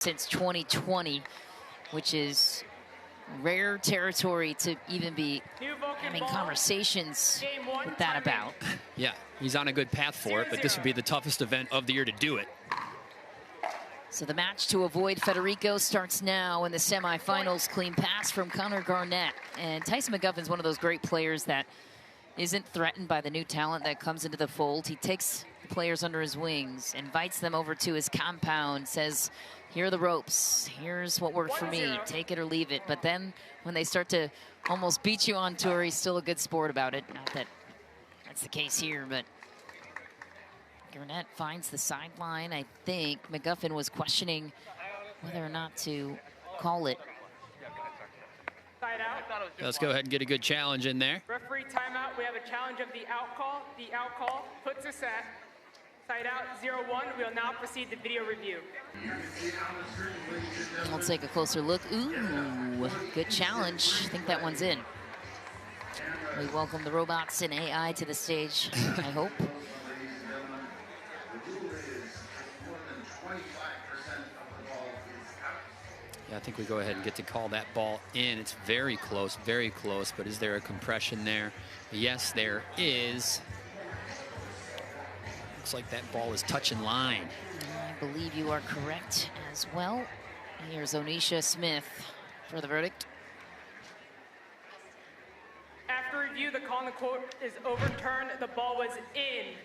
since 2020, which is rare territory to even be having conversations with that about. Yeah, he's on a good path for it, but this would be the toughest event of the year to do it. So the match to avoid Federico starts now in the semifinals. Clean pass from Connor Garnett. And Tyson McGuffin is one of those great players that isn't threatened by the new talent that comes into the fold. He takes the players under his wings, invites them over to his compound, says, here are the ropes, here's what worked for me, take it or leave it. But then when they start to almost beat you on tour, he's still a good sport about it. Not that that's the case here, but Garnett finds the sideline. I think McGuffin was questioning whether or not to call it. Let's go ahead and get a good challenge in there. Referee timeout. We have a challenge of the out call. The out call puts us at side out 0-1. We'll now proceed to video review. We'll take a closer look. Ooh, good challenge. I think that one's in. We welcome the robots and AI to the stage, I hope. Yeah, I think we go ahead and get to call that ball in. It's very close, but is there a compression there? Yes, there is. Looks like that ball is touching line. I believe you are correct as well. Here's Onisha Smith for the verdict. After review, the call on the quote is overturned. The ball was in.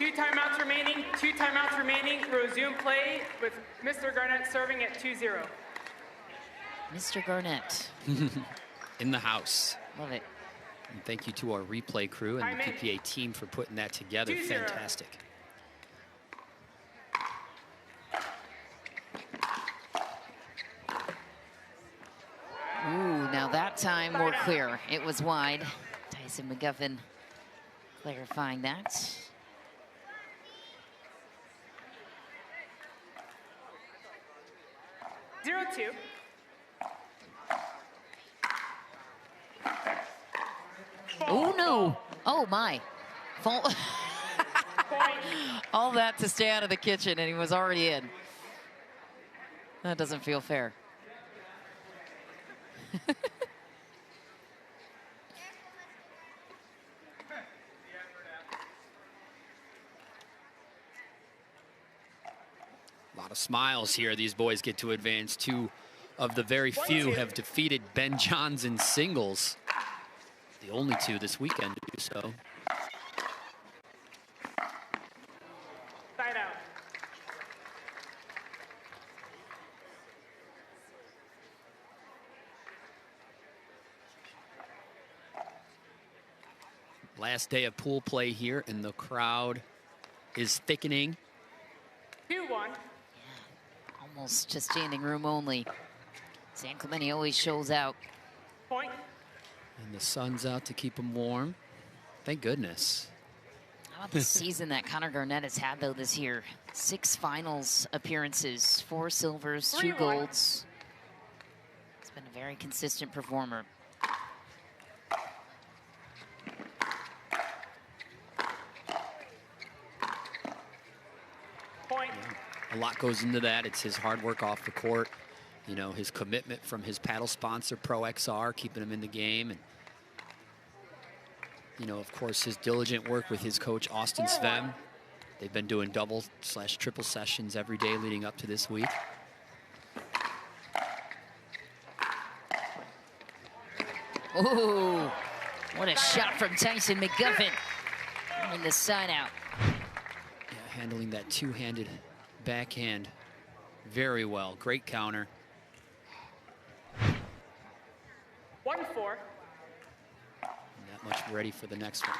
2 timeouts remaining. 2 timeouts remaining. Resume play with Mr. Garnett serving at 2-0. Mr. Garnett. In the house. Love it. And thank you to our replay crew and the PPA team for putting that together. Fantastic. Ooh, now that time more clear. It was wide. Tyson McGuffin clarifying that. Zero two. Oh no! Oh my! Fall. All that to stay out of the kitchen, and he was already in. That doesn't feel fair. A lot of smiles here. These boys get to advance. 2 of the very few have defeated Ben Johns in singles. The only 2 this weekend to do so. Side out. Last day of pool play here, and the crowd is thickening. 2-1. Yeah, almost to standing room only. San Clemente always shows out. Point. And the sun's out to keep them warm. Thank goodness. How about the season that Connor Garnett has had, though, this year? 6 finals appearances, 4 silvers, 2 golds. He's been a very consistent performer. Point. Yeah, a lot goes into that. It's his hard work off the court. You know, his commitment from his paddle sponsor, Pro XR, keeping him in the game. And, you know, of course, his diligent work with his coach, Austin Svem. They've been doing double/triple sessions every day leading up to this week. Oh, what a shot from Tyson McGuffin. And the side out. Yeah, handling that 2-handed backhand very well. Great counter. 1-4. That much ready for the next one.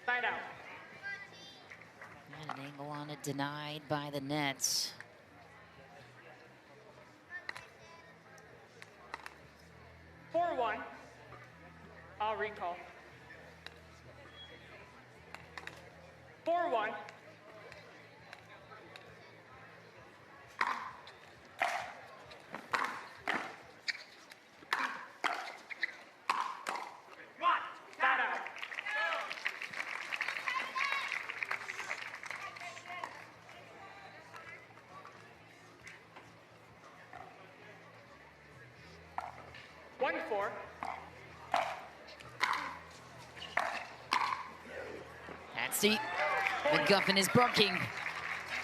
Side out. And an angle on it denied by the Nets. 4-1. I'll recall. 4-1. 1-4. That's deep. McGuffin is barking.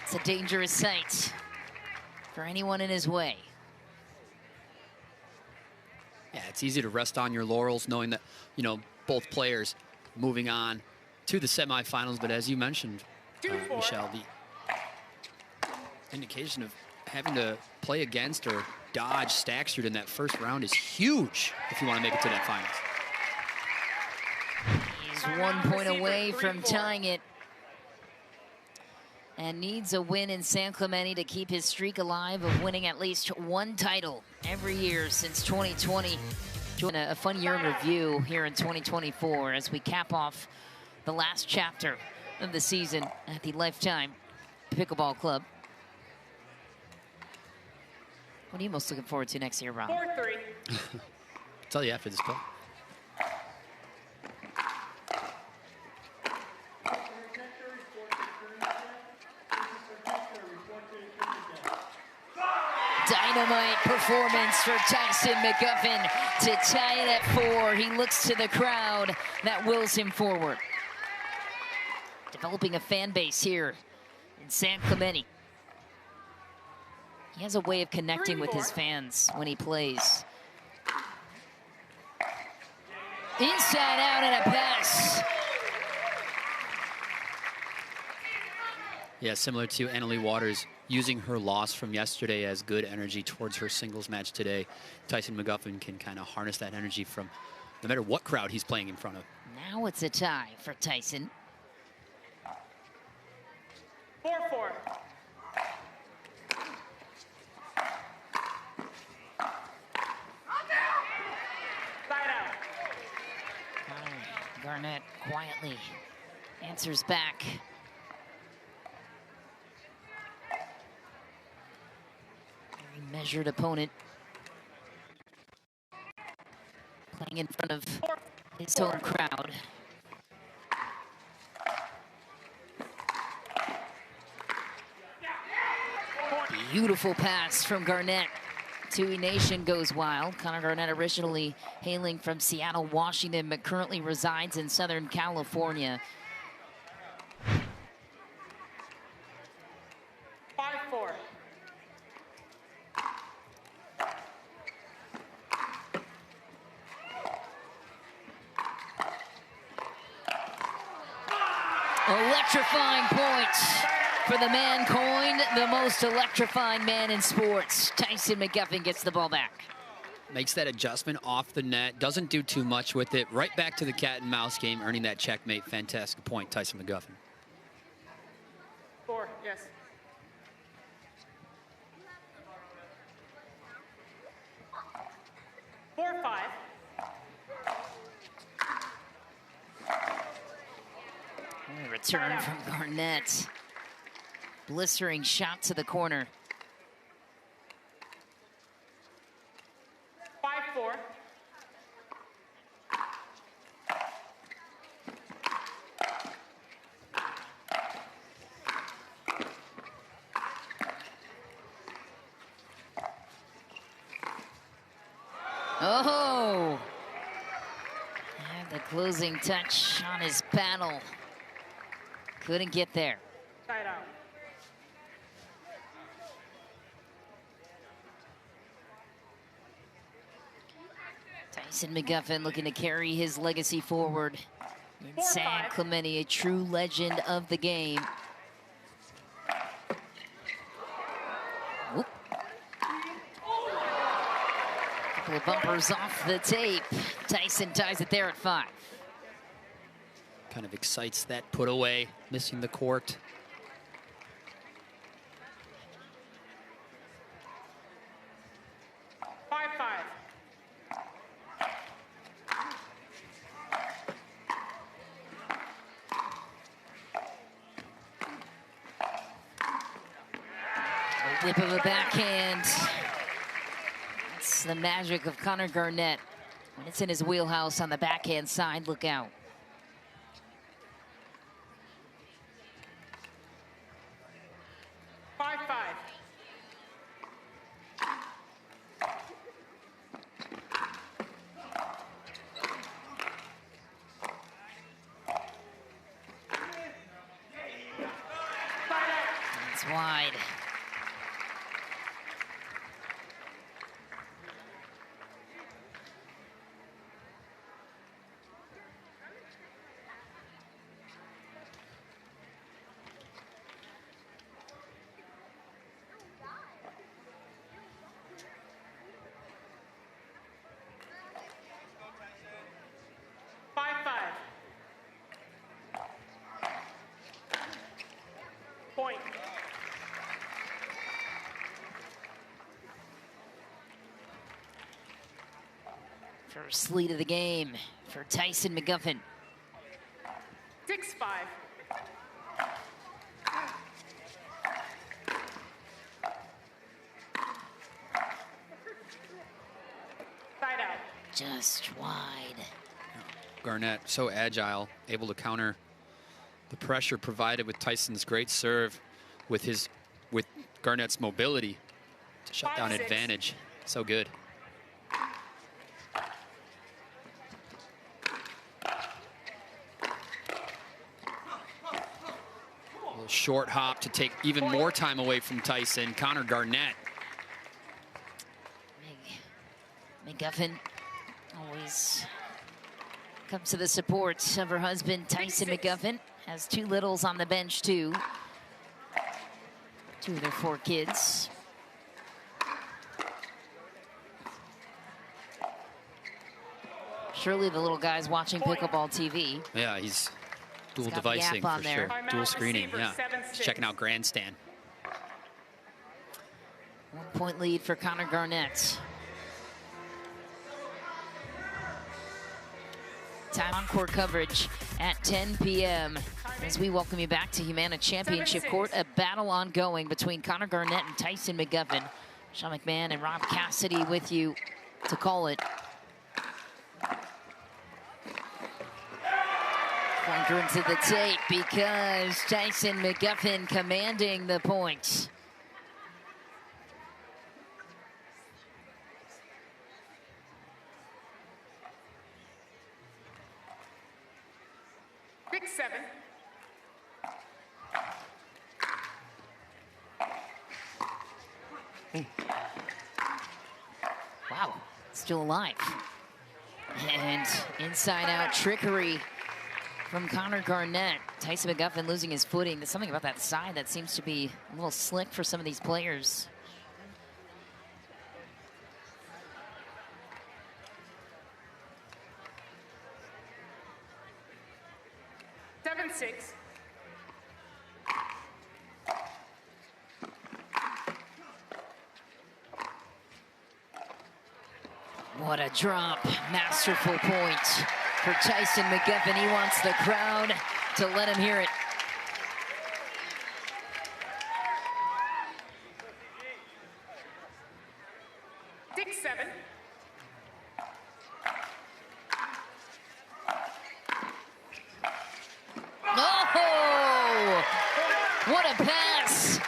It's a dangerous sight for anyone in his way. Yeah, it's easy to rest on your laurels knowing that, you know, both players moving on to the semifinals. But as you mentioned, Michelle, the indication of having to play against or dodge Stackstrom in that first round is huge if you want to make it to that finals. He's 1 point away from tying it and needs a win in San Clemente to keep his streak alive of winning at least one title every year since 2020. A fun year in review here in 2024 as we cap off the last chapter of the season at the Lifetime Pickleball Club. What are you most looking forward to next year, Rob? 4-3. I'll tell you after this play. Dynamite performance for Tyson McGuffin to tie it at 4. He looks to the crowd that wills him forward. Developing a fan base here in San Clemente. He has a way of connecting with his fans when he plays. Inside out and a pass. Yeah, similar to Annalie Waters, using her loss from yesterday as good energy towards her singles match today. Tyson McGuffin can kind of harness that energy from no matter what crowd he's playing in front of. Now it's a tie for Tyson. 4-4. Side out. Garnett quietly answers back. Very measured opponent. Playing in front of his home crowd. Beautiful pass from Garnett. Tui Nation goes wild. Connor Garnett, originally hailing from Seattle, Washington, but currently resides in Southern California. 5-4. Electrifying points for the man coined the most electrifying man in sports. Tyson McGuffin gets the ball back. Makes that adjustment off the net, doesn't do too much with it. Right back to the cat and mouse game, earning that checkmate. Fantastic point, Tyson McGuffin. 4, yes. Four, 5. Return from Garnett. Blistering shot to the corner. 5-4. Oh! And the closing touch on his paddle. Couldn't get there. Side out. Tyson McGuffin looking to carry his legacy forward in San Clemente, a true legend of the game. Whoop. Couple of bumpers off the tape. Tyson ties it there at 5. Kind of excites that put away, missing the court. Whip of a backhand. That's the magic of Connor Garnett. When it's in his wheelhouse on the backhand side, look out. wide. Point. First lead of the game for Tyson McGuffin. 6-5. Side out. Just wide. Garnett, so agile, able to counter the pressure provided with Tyson's great serve, with Garnett's mobility to shut down 5-6. advantage. So good. A little short hop to take even more time away from Tyson. Connor Garnett. McGuffin always comes to the support of her husband, Tyson McGuffin. Has 2 littles on the bench, too. 2 of their 4 kids. Surely the little guy's watching Pickleball TV. Yeah, he's dual got the app devicing on for there. sure. Dual screening, yeah. 7-6. He's checking out Grandstand. 1-point lead for Connor Garnett. Time on court coverage at 10 p.m. as we welcome you back to Humana Championship 7-6. Court. A battle ongoing between Connor Garnett and Tyson McGuffin. Sean McMahon and Rob Cassidy with you to call it. Pointer into the tape because Tyson McGuffin commanding the points. Big 7. Wow, still alive. And inside out trickery from Connor Garnett. Tyson McGuffin losing his footing. There's something about that side that seems to be a little slick for some of these players. Seven, 6. What a drop. Masterful point for Tyson McGuffin. He wants the crowd to let him hear it. Six, 7. Oh! What a pass!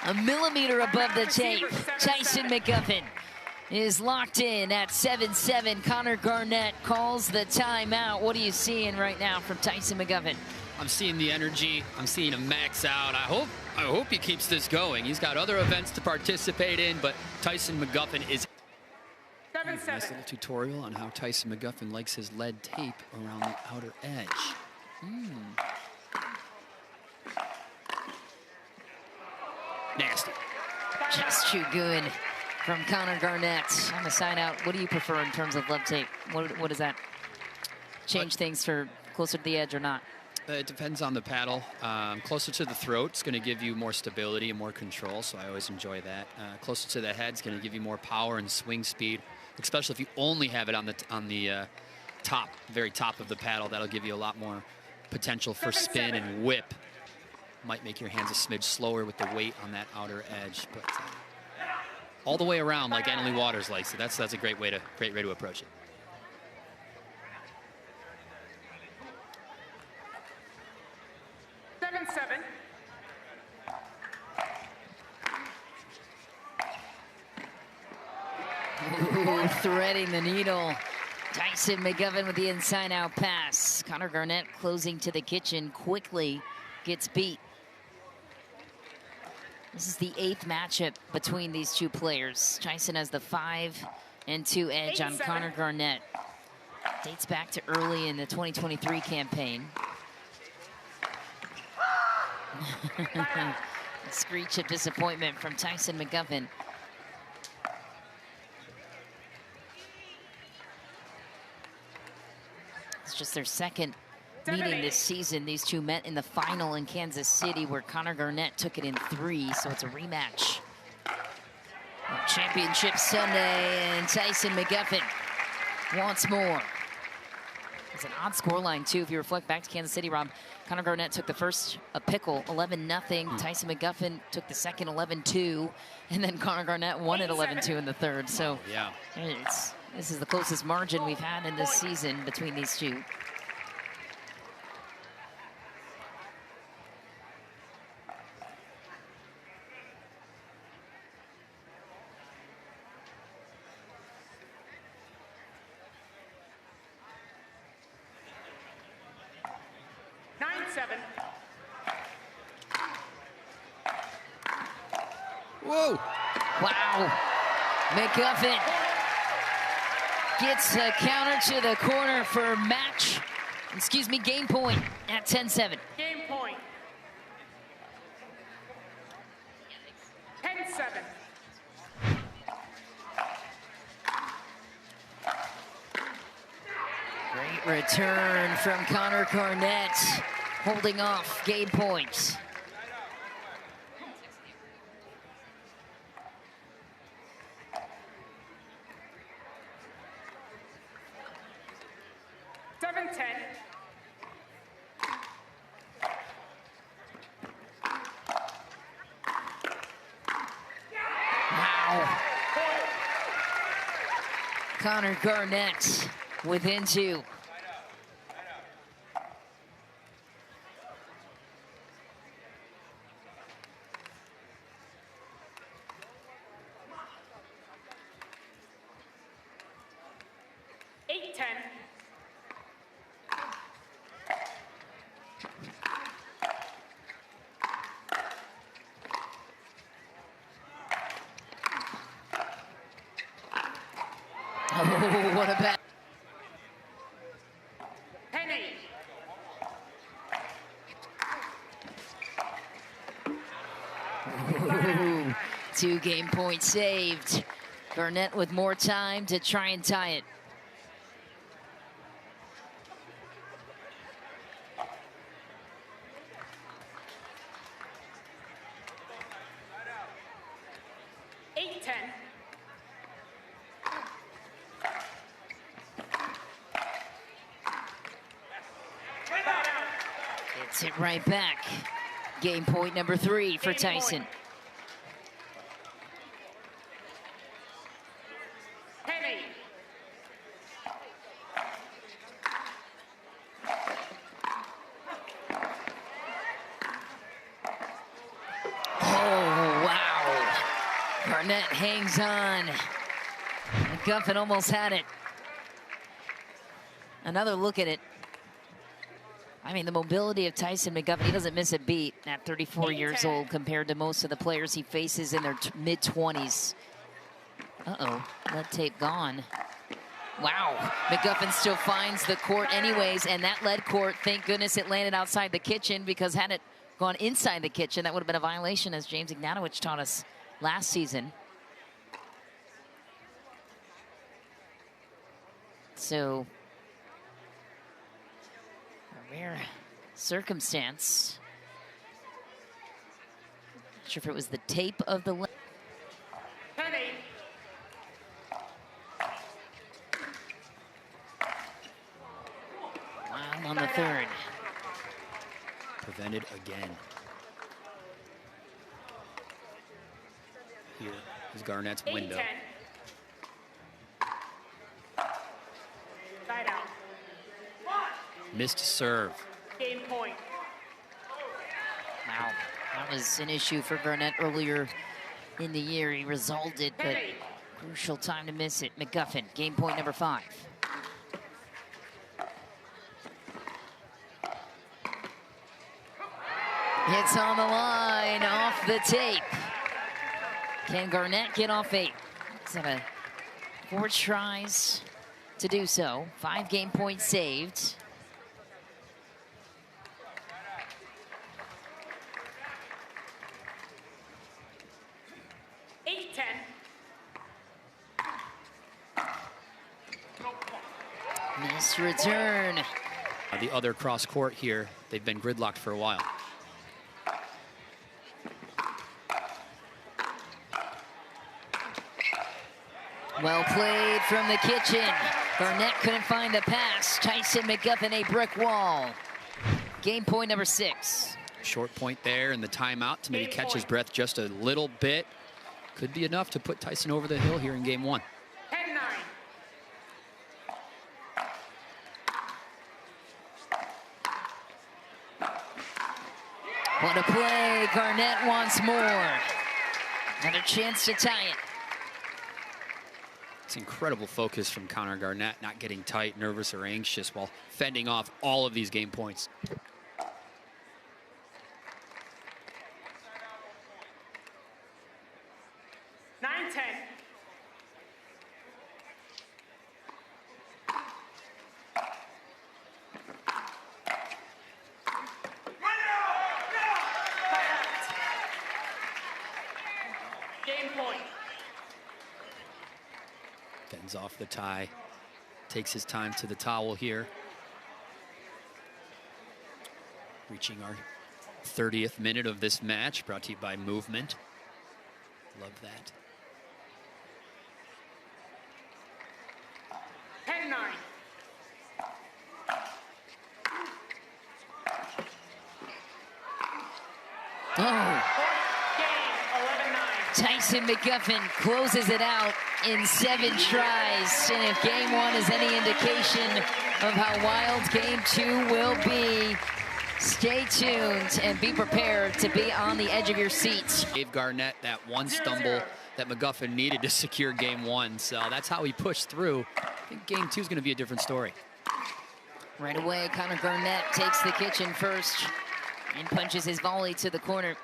A millimeter above the tape. Tyson McGuffin is locked in at 7-7. Connor Garnett calls the timeout. What are you seeing right now from Tyson McGuffin? I'm seeing the energy. I'm seeing him max out. I hope he keeps this going. He's got other events to participate in, but Tyson McGuffin is... 7, Nice 7. little tutorial on how Tyson McGuffin likes his lead tape around the outer edge. Nasty. Just too good from Connor Garnett. On the side out, what do you prefer in terms of love tape? What does that change things for closer to the edge or not? It depends on the paddle. Closer to the throat, it's going to give you more stability and more control, so I always enjoy that. Closer to the head, it's going to give you more power and swing speed, especially if you only have it on the top, very top of the paddle. That'll give you a lot more potential for spin and whip. Might make your hands a smidge slower with the weight on that outer edge, but all the way around, like Annalie Waters likes it. That's a great way to approach it. Seven, 7. Ooh, threading the needle. Tyson McGuffin with the inside out pass. Connor Garnett closing to the kitchen quickly, gets beat. This is the 8th matchup between these two players. Tyson has the 5-2 edge on Connor Garnett. Dates back to early in the 2023 campaign. A screech of disappointment from Tyson McGuffin. It's just their second meeting this season. These two met in the final in Kansas City where Connor Garnett took it in 3, so it's a rematch. Championship Sunday, and Tyson McGuffin wants more. It's an odd scoreline, too. If you reflect back to Kansas City, Rob, Connor Garnett took the first pickle, 11-0. Tyson McGuffin took the second, 11-2. And then Connor Garnett won at 11-2 in the third. So yeah, this is the closest margin we've had in this season between these two. Whoa! Wow. McGuffin gets a counter to the corner for game point at 10-7. Game point. 10-7. Great return from Connor Garnett, holding off game point. Connor Garnett within 2. Oh, what a bat. Penny. Ooh, 2 game points saved. Garnett with more time to try and tie it. Gets it right back. Game point number 3 for Tyson. Penny. Oh, wow. Garnett hangs on. McGuffin almost had it. Another look at it. I mean, the mobility of Tyson McGuffin, he doesn't miss a beat at 34 years old compared to most of the players he faces in their mid-20s. Uh-oh, lead tape gone. Wow, McGuffin still finds the court anyways, and that lead court, thank goodness it landed outside the kitchen, because had it gone inside the kitchen, that would have been a violation, as James Ignatowicz taught us last season. So, a rare circumstance. Not sure if it was the tape of the Penny. Wow, on the third. Prevented again. Here is Garnett's window. 8-10. Side out. Missed serve. Game point. Wow, that was an issue for Garnett earlier in the year. He resolved it, but crucial time to miss it. McGuffin, game point number 5. It's on the line, off the tape. Can Garnett get off 8? He's had 4 tries to do so. 5 game points saved. Missed return. The other cross court here, they've been gridlocked for a while. Well played from the kitchen. Garnett couldn't find the pass. Tyson McGuffin, a brick wall. Game point number 6. Short point there and the timeout to maybe catch his breath just a little bit. Could be enough to put Tyson over the hill here in game 1. 10-9. What a play. Garnett wants more. Another chance to tie it. It's incredible focus from Connor Garnett, not getting tight, nervous, or anxious while fending off all of these game points. Bends off the tie, takes his time to the towel here. Reaching our 30th minute of this match, brought to you by Movement. Love that. 10-9. Oh. Tyson McGuffin closes it out in 7 tries. And if game 1 is any indication of how wild game 2 will be, stay tuned and be prepared to be on the edge of your seats. Gave Garnett that one stumble that McGuffin needed to secure game 1. So that's how he pushed through. I think game 2 is going to be a different story. Right away, Connor Garnett takes the kitchen first and punches his volley to the corner.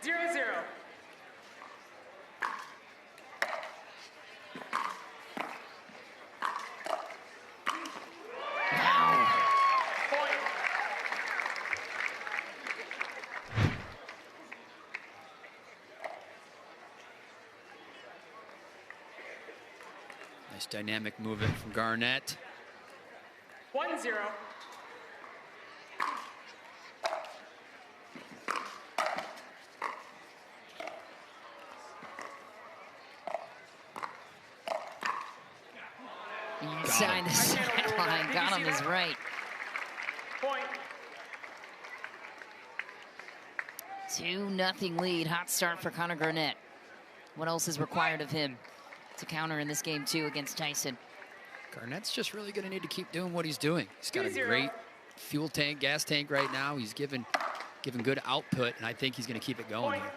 0-0. Wow. Point. Nice dynamic movement from Garnett. 1-0. Inside the sideline, got him his right. Point. 2-0 lead, hot start for Connor Garnett. What else is required of him to counter in this game 2 against Tyson? Garnett's just really going to need to keep doing what he's doing. He's got a great fuel tank, gas tank right now. He's given good output, and I think he's going to keep it going here.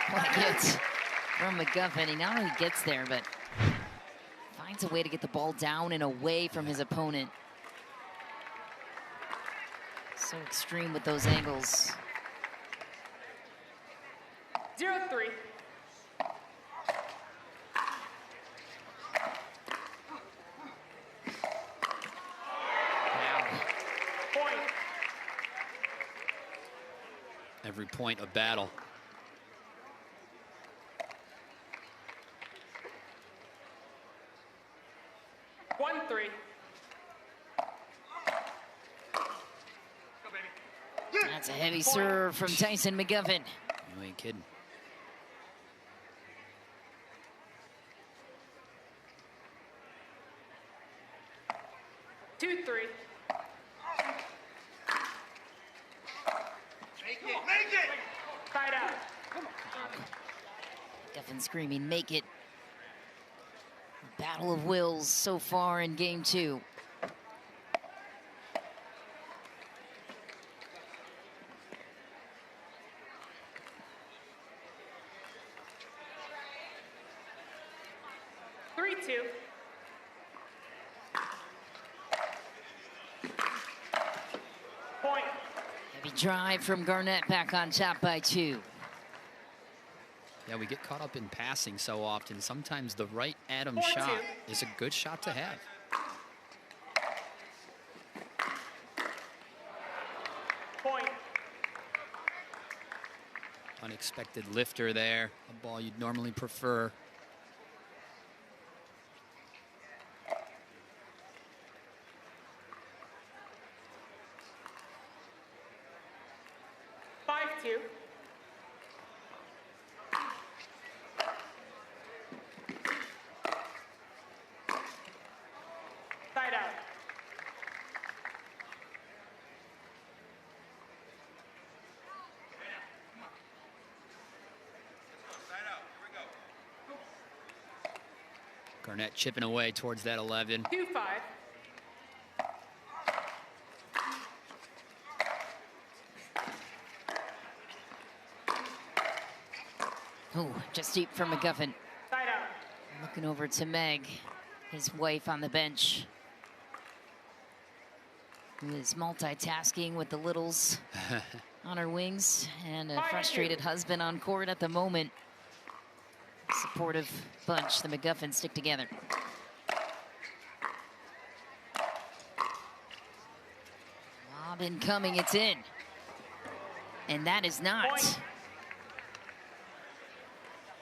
What a hit from McGuffin. He not only gets there, but finds a way to get the ball down and away from his opponent. So extreme with those angles. 0-3. Point. Every point a battle. 1-3. That's a heavy serve from Tyson McGuffin. You ain't kidding. Two, 3. Make it! Side out. McGuffin screaming, make it. Battle of wills so far in game 2. 3-2. Point. Heavy drive from Garnett, back on top by 2. Yeah, we get caught up in passing so often. Sometimes the right Adam 4-2. shot is a good shot to have. Point. Unexpected lifter there, a ball you'd normally prefer. Side out. Garnett chipping away towards that 11. 2-5. Oh, just deep for McGuffin. Side out. Looking over to Meg, his wife on the bench, who is multitasking with the littles on her wings, and a frustrated husband on court at the moment. Supportive bunch, the McGuffins stick together. Lob incoming, it's in. And that is not. Point.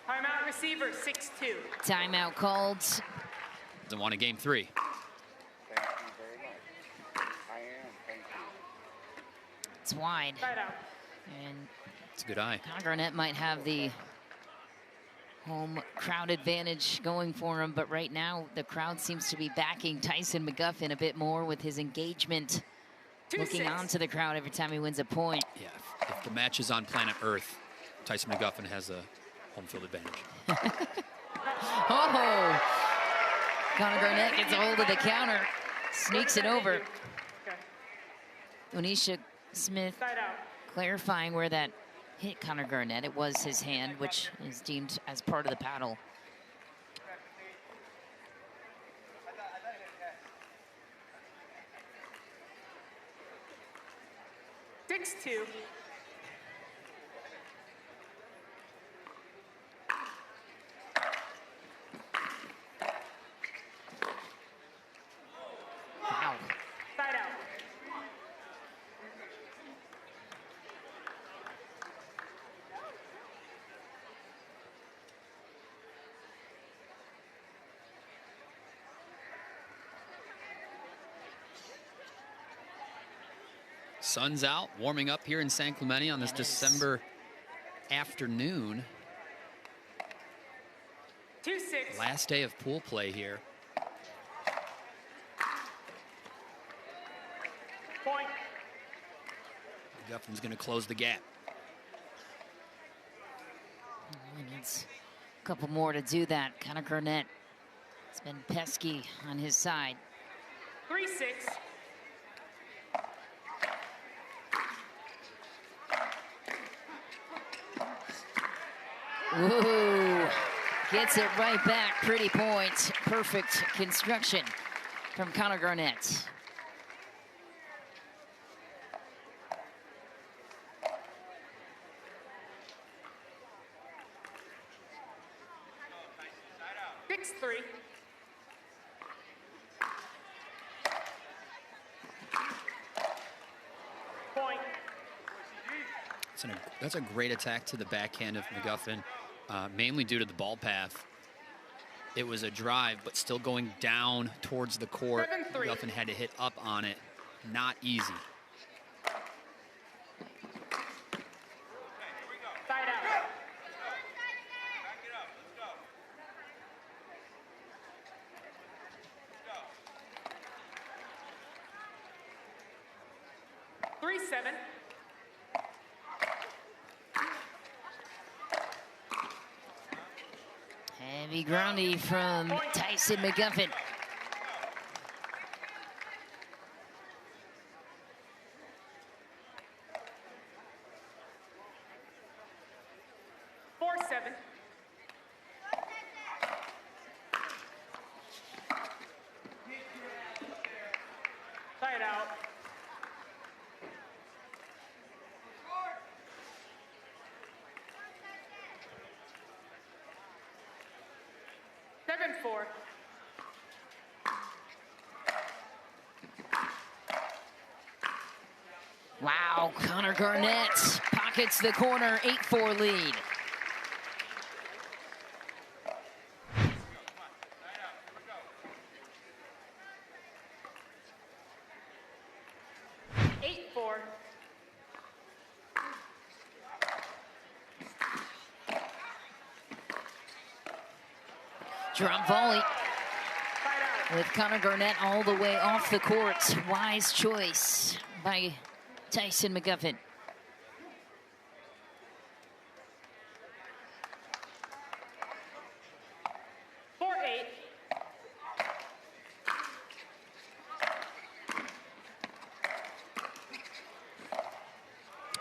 Timeout receiver, 6-2. Timeout called. Doesn't want a game 3. Thank you very much. I am, thank you. It's wide. Side out. And It's a good eye. Garnett might have the home crowd advantage going for him, but right now the crowd seems to be backing Tyson McGuffin a bit more with his engagement, looking 2-6. on to the crowd every time he wins a point. Yeah, if the match is on planet Earth, Tyson McGuffin has a home field advantage. Oh! Connor Garnett gets a hold of the counter, sneaks it over. Okay. Onisha Smith Side out. clarifying where that hit Connor Garnett. It was his hand, which is deemed as part of the paddle. Six two. Wow. Side out. Sun's out, warming up here in San Clemente on this It is. December afternoon. 2-6. Last day of pool play here. Point. McGuffin's going to close the gap. He needs a couple more to do that. Connor Garnett has been pesky on his side. 3-6. Ooh, gets it right back. Pretty point. Perfect construction from Connor Garnett. Six three. Point. That's a great attack to the backhand of McGuffin, mainly due to the ball path. It was a drive, but still going down towards the court. 7-3. McGuffin had to hit up on it. Not easy. Side out. Three seven. Heavy groundy from Tyson McGuffin. 7-4. Wow, Connor Garnett pockets the corner, 8-4 lead. Drop volley with Connor Garnett all the way off the court. Wise choice by Tyson McGuffin.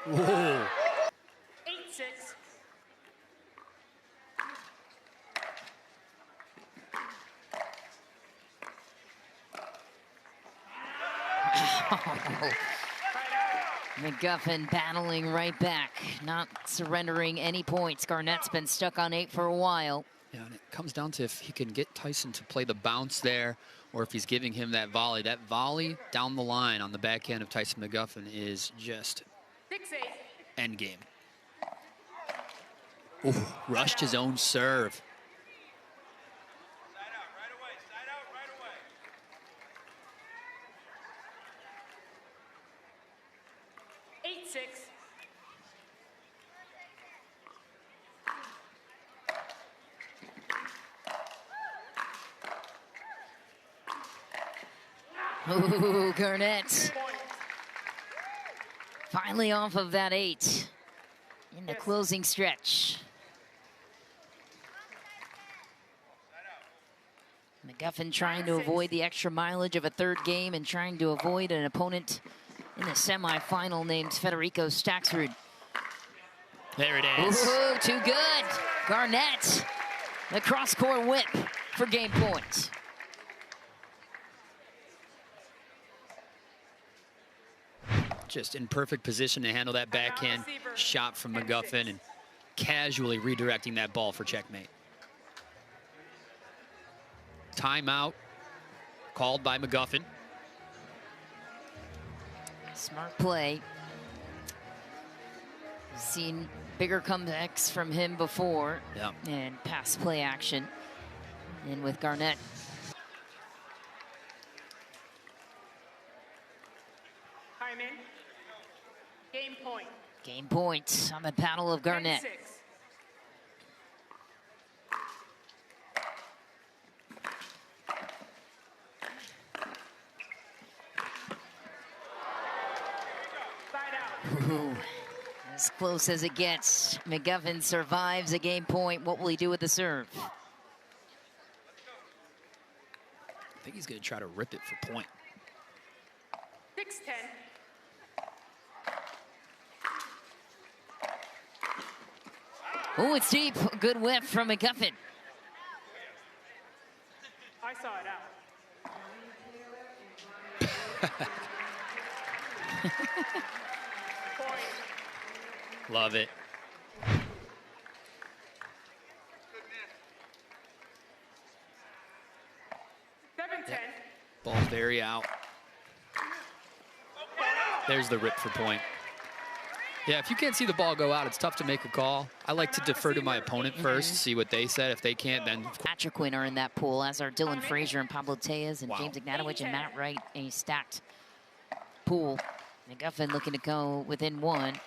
Whoa. 8-6. McGuffin battling right back, not surrendering any points. Garnett's been stuck on 8 for a while. Yeah, and it comes down to if he can get Tyson to play the bounce there, or if he's giving him that volley. That volley down the line on the backhand of Tyson McGuffin is just 6-8. end game. Ooh, rushed his own serve. 8-6. Ooh, Garnett finally off of that 8 in the closing stretch. McGuffin trying to avoid the extra mileage of a third game and trying to avoid an opponent in the semifinal named Federico Staxrud. There it is. Ooh, too good. Garnett, the cross-court whip for game point. Just in perfect position to handle that backhand shot from McGuffin and casually redirecting that ball for checkmate. Timeout called by McGuffin. Smart play. We've seen bigger comebacks from him before. Yeah. And pass play action. And with Garnett. Hyman. Game point. Game point on the Battle of Garnett. 10-6. Ooh, as close as it gets. McGuffin survives a game point. What will he do with the serve? I think he's going to try to rip it for point. 6-10. Oh, it's deep. Good whip from McGuffin. I saw it out. Love it. Ball's very out. There's the rip for point. Yeah, if you can't see the ball go out, it's tough to make a call. I like to defer to my opponent first, see what they said. If they can't, then... Patrick Quinn are in that pool, as are Dylan Frazier and Pablo Tejas and James Ignatowicz and Matt Wright, a stacked pool. McGuffin looking to go within 1.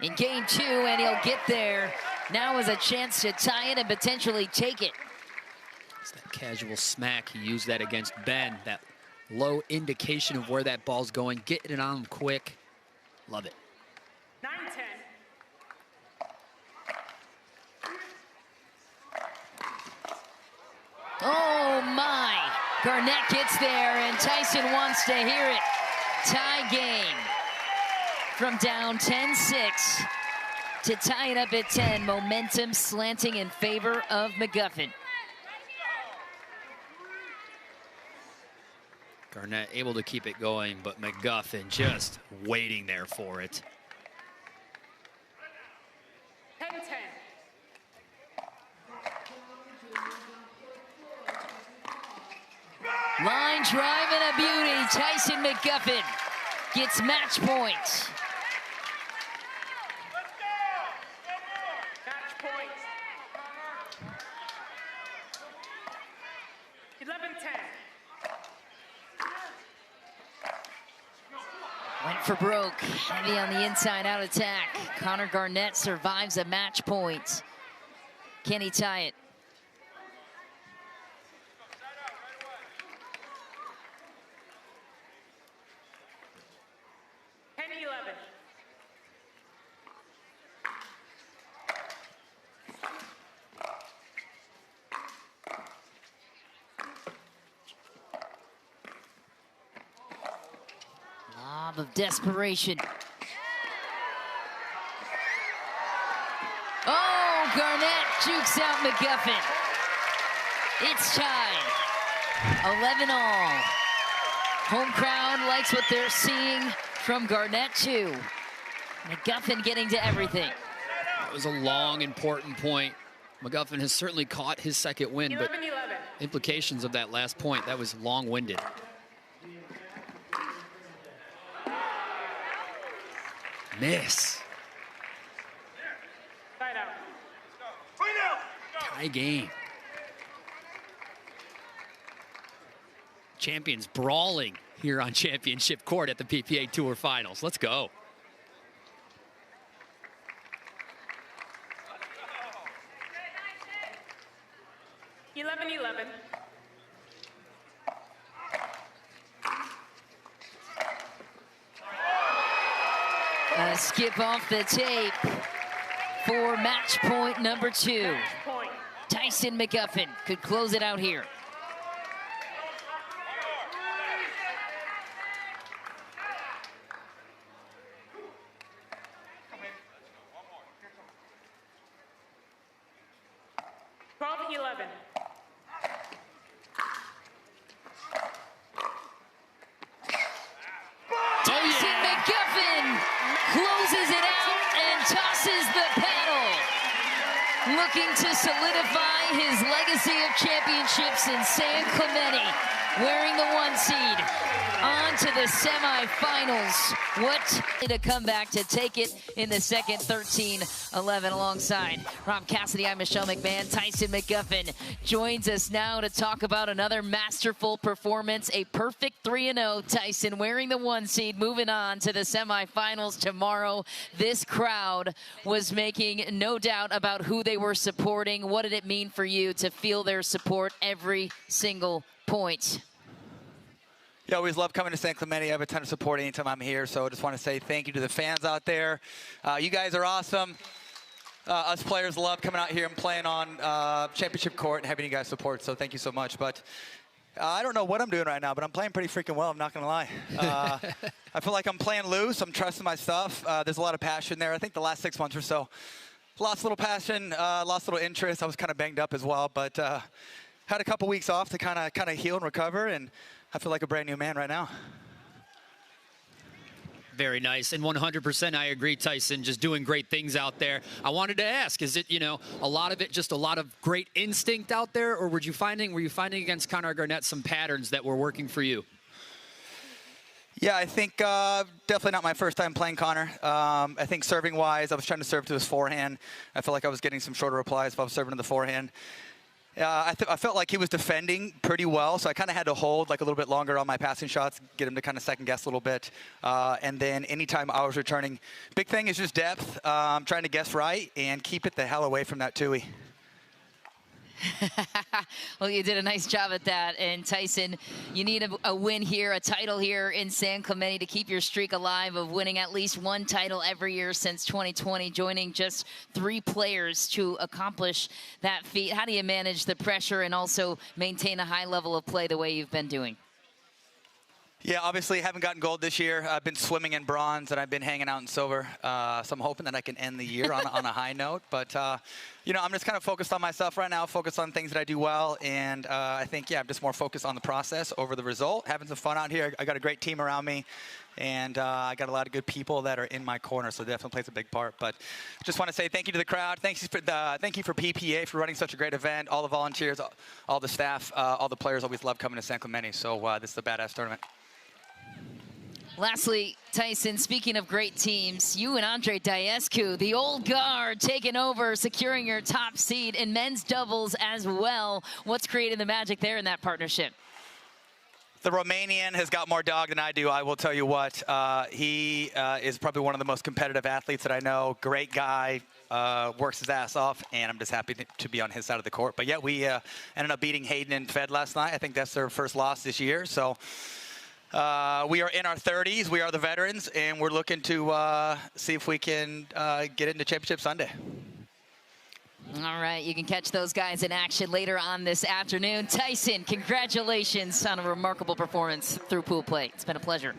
In game 2, and he'll get there. Now is a chance to tie it and potentially take it. It's that casual smack. He used that against Ben. That low indication of where that ball's going. Getting it on him quick. Love it. 9-10. Oh my! Garnett gets there, and Tyson wants to hear it. Tie game. From down 10-6 to tie it up at 10. Momentum slanting in favor of McGuffin. Garnett able to keep it going, but McGuffin just waiting there for it. 10-10. drive and a beauty. Tyson McGuffin gets match point. Match point. 11-10. Went for broke. Heavy on the inside-out attack. Connor Garnett survives a match point. Can he tie it? Lob of desperation. Oh, Garnett jukes out McGuffin. It's tied. 11-all. Home crowd likes what they're seeing from Garnett too. McGuffin getting to everything. That was a long, important point. McGuffin has certainly caught his second win, but implications of that last point, that was long-winded. Miss. Tie game. Champions brawling here on championship court at the PPA Tour Finals. Let's go. Skip off the tape for match point number 2. Tyson McGuffin could close it out here. Closes it out and tosses the paddle. Looking to solidify his legacy of championships in San Clemente, wearing the 1 seed. On to the semifinals. What to come back to take it in the second, 13-11 alongside Rob Cassidy. I'm Michelle McMahon. Tyson McGuffin joins us now to talk about another masterful performance, a perfect 3-0. Tyson wearing the 1 seed, moving on to the semifinals tomorrow. This crowd was making no doubt about who they were supporting. What did it mean for you to feel their support every single point? Yeah, I always love coming to San Clemente. I have a ton of support anytime I'm here, so I just want to say thank you to the fans out there. You guys are awesome. Us players love coming out here and playing on championship court and having you guys support, so thank you so much. But I don't know what I'm doing right now, but I'm playing pretty freaking well, I'm not going to lie. I feel like I'm playing loose. I'm trusting my stuff. There's a lot of passion there. I think the last 6 months or so, lost a little passion, lost a little interest. I was kind of banged up as well, but had a couple weeks off to kind of heal and recover, and I feel like a brand new man right now. Very nice, and 100% I agree, Tyson, just doing great things out there. I wanted to ask, is it, a lot of it just a lot of great instinct out there, or were you finding against Connor Garnett some patterns that were working for you? Yeah, I think definitely not my first time playing Connor. I think serving-wise, I was trying to serve to his forehand. I felt like I was getting some shorter replies if I was serving to the forehand. I felt like he was defending pretty well, so I kind of had to hold like a little bit longer on my passing shots, get him to kind of second guess a little bit. And then anytime I was returning, big thing is just depth, trying to guess right and keep it the hell away from that Tui. Well, you did a nice job at that. And Tyson, you need a win here, a title here in San Clemente to keep your streak alive of winning at least 1 title every year since 2020, joining just 3 players to accomplish that feat. How do you manage the pressure and also maintain a high level of play the way you've been doing? Yeah, obviously haven't gotten gold this year. I've been swimming in bronze and I've been hanging out in silver. So I'm hoping that I can end the year on a high note. But, I'm just kind of focused on myself right now, focused on things that I do well. And I think, I'm just more focused on the process over the result. Having some fun out here. I got a great team around me. And I got a lot of good people that are in my corner, so it definitely plays a big part. But just want to say thank you to the crowd. Thank you for PPA for running such a great event. All the volunteers, all the staff, all the players always love coming to San Clemente. So this is a badass tournament. Lastly, Tyson, speaking of great teams, you and Andre Diescu, the old guard, taking over, securing your top seed in men's doubles as well. What's creating the magic there in that partnership? The Romanian has got more dog than I do, I will tell you what. He is probably one of the most competitive athletes that I know. Great guy, works his ass off, and I'm just happy to be on his side of the court. But yeah, we ended up beating Hayden and Fed last night. I think that's their first loss this year. So we are in our 30s. We are the veterans, and we're looking to see if we can get into Championship Sunday. All right, you can catch those guys in action later on this afternoon. Tyson, congratulations on a remarkable performance through pool play. It's been a pleasure.